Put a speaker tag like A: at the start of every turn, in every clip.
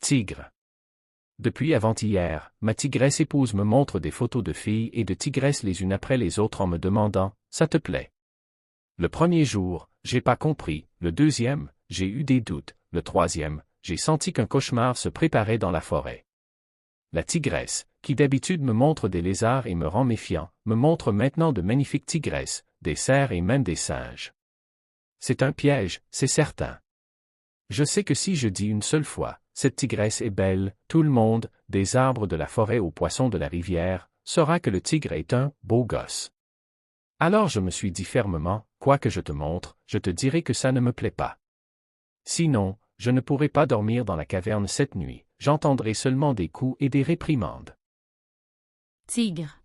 A: Tigre. Depuis avant-hier, ma tigresse épouse me montre des photos de filles et de tigresses les unes après les autres en me demandant « Ça te plaît ?» Le premier jour, j'ai pas compris, le deuxième, j'ai eu des doutes, le troisième, j'ai senti qu'un cauchemar se préparait dans la forêt. La tigresse, qui d'habitude me montre des lézards et me rend méfiant, me montre maintenant de magnifiques tigresses, des cerfs et même des singes. C'est un piège, c'est certain. Je sais que si je dis une seule fois, cette tigresse est belle, tout le monde, des arbres de la forêt aux poissons de la rivière, saura que le tigre est un beau gosse. Alors je me suis dit fermement, quoi que je te montre, je te dirai que ça ne me plaît pas. Sinon, je ne pourrai pas dormir dans la caverne cette nuit, j'entendrai seulement des coups et des réprimandes.
B: Tigre.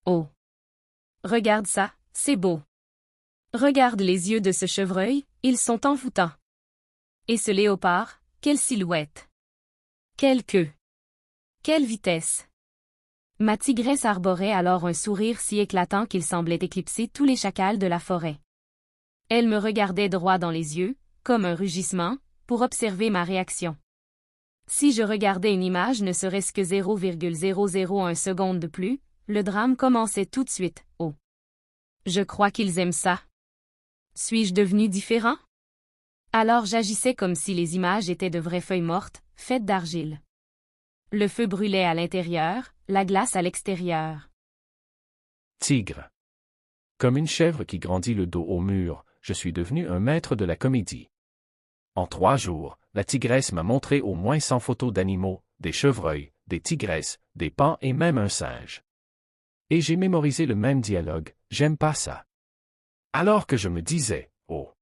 B: Oh. Regarde ça, c'est beau. Regarde les yeux de ce chevreuil, ils sont envoûtants. Et ce léopard, quelle silhouette. Quelle queue. Quelle vitesse. Ma tigresse arborait alors un sourire si éclatant qu'il semblait éclipser tous les chacals de la forêt. Elle me regardait droit dans les yeux, comme un rugissement, pour observer ma réaction. Si je regardais une image ne serait-ce que 0,001 seconde de plus, le drame commençait tout de suite. Oh. Je crois qu'ils aiment ça. Suis-je devenu différent? Alors j'agissais comme si les images étaient de vraies feuilles mortes, faites d'argile. Le feu brûlait à l'intérieur, la glace à l'extérieur.
A: Tigre. Comme une chèvre qui grandit le dos au mur, je suis devenu un maître de la comédie. En 3 jours, la tigresse m'a montré au moins 100 photos d'animaux, des chevreuils, des tigresses, des paons et même un singe. Et j'ai mémorisé le même dialogue, j'aime pas ça. Alors que je me disais, oh.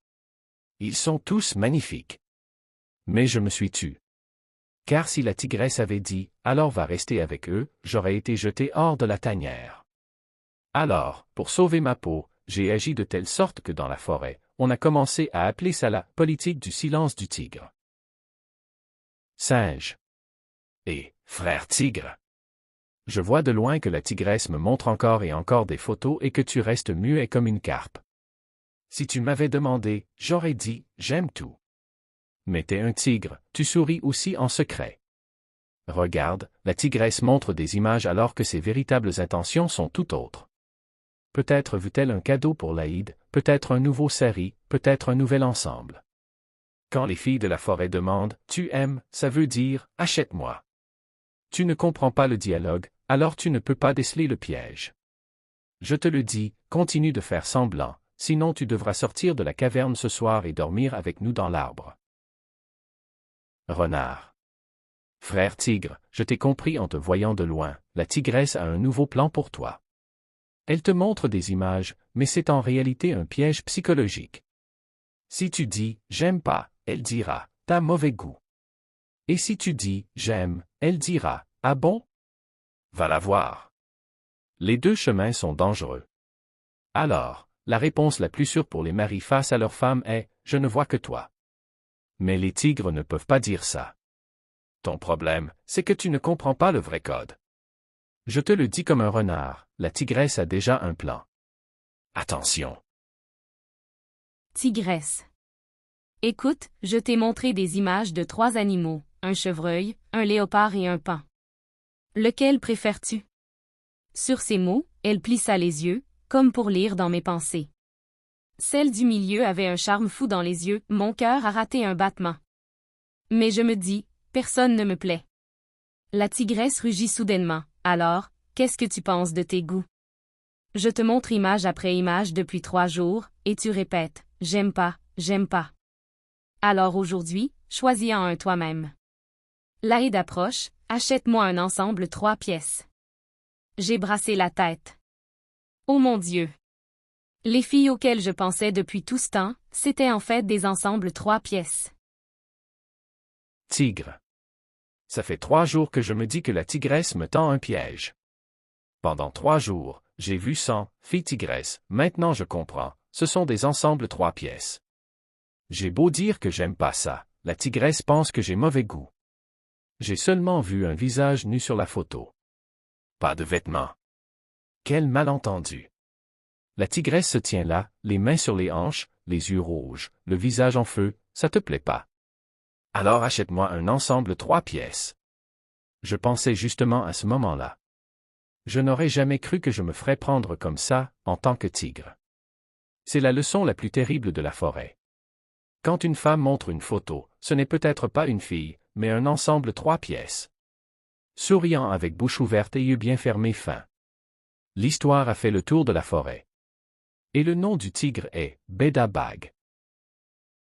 A: Ils sont tous magnifiques. Mais je me suis tu. Car si la tigresse avait dit, alors va rester avec eux, j'aurais été jeté hors de la tanière. Alors, pour sauver ma peau, j'ai agi de telle sorte que dans la forêt, on a commencé à appeler ça la politique du silence du tigre. Singe. Et, frère tigre. Je vois de loin que la tigresse me montre encore et encore des photos et que tu restes muet comme une carpe. Si tu m'avais demandé, j'aurais dit, j'aime tout. Mais t'es un tigre, tu souris aussi en secret. Regarde, la tigresse montre des images alors que ses véritables intentions sont tout autres. Peut-être veut-elle un cadeau pour l'Aïd, peut-être un nouveau sari, peut-être un nouvel ensemble. Quand les filles de la forêt demandent « tu aimes », ça veut dire « achète-moi ». Tu ne comprends pas le dialogue, alors tu ne peux pas déceler le piège. Je te le dis, continue de faire semblant, sinon tu devras sortir de la caverne ce soir et dormir avec nous dans l'arbre. Renard. Frère tigre, je t'ai compris en te voyant de loin, la tigresse a un nouveau plan pour toi. Elle te montre des images, mais c'est en réalité un piège psychologique. Si tu dis « j'aime pas », elle dira « t'as mauvais goût ». Et si tu dis « j'aime », elle dira « ah bon ?» Va la voir. Les deux chemins sont dangereux. Alors, la réponse la plus sûre pour les maris face à leurs femmes est « je ne vois que toi ». Mais les tigres ne peuvent pas dire ça. Ton problème, c'est que tu ne comprends pas le vrai code. Je te le dis comme un renard, la tigresse a déjà un plan. Attention.
B: Tigresse. Écoute, je t'ai montré des images de 3 animaux, un chevreuil, un léopard et un paon. Lequel préfères-tu? Sur ces mots, elle plissa les yeux, comme pour lire dans mes pensées. Celle du milieu avait un charme fou dans les yeux, mon cœur a raté un battement. Mais je me dis, personne ne me plaît. La tigresse rugit soudainement. Alors, qu'est-ce que tu penses de tes goûts? Je te montre image après image depuis 3 jours, et tu répètes, j'aime pas, j'aime pas. Alors aujourd'hui, choisis-en un toi-même. L'Aïd approche, achète-moi un ensemble 3 pièces. J'ai brassé la tête. Oh mon Dieu! Les filles auxquelles je pensais depuis tout ce temps, c'étaient en fait des ensembles 3 pièces.
A: Tigre. Ça fait 3 jours que je me dis que la tigresse me tend un piège. Pendant 3 jours, j'ai vu 100 filles tigresses, maintenant je comprends, ce sont des ensembles 3 pièces. J'ai beau dire que j'aime pas ça, la tigresse pense que j'ai mauvais goût. J'ai seulement vu un visage nu sur la photo. Pas de vêtements. Quel malentendu. La tigresse se tient là, les mains sur les hanches, les yeux rouges, le visage en feu, ça te plaît pas. Alors achète-moi un ensemble 3 pièces. Je pensais justement à ce moment-là. Je n'aurais jamais cru que je me ferais prendre comme ça, en tant que tigre. C'est la leçon la plus terrible de la forêt. Quand une femme montre une photo, ce n'est peut-être pas une fille, mais un ensemble 3 pièces. Souriant avec bouche ouverte et yeux bien fermés fin. L'histoire a fait le tour de la forêt. Et le nom du tigre est Béda Bag.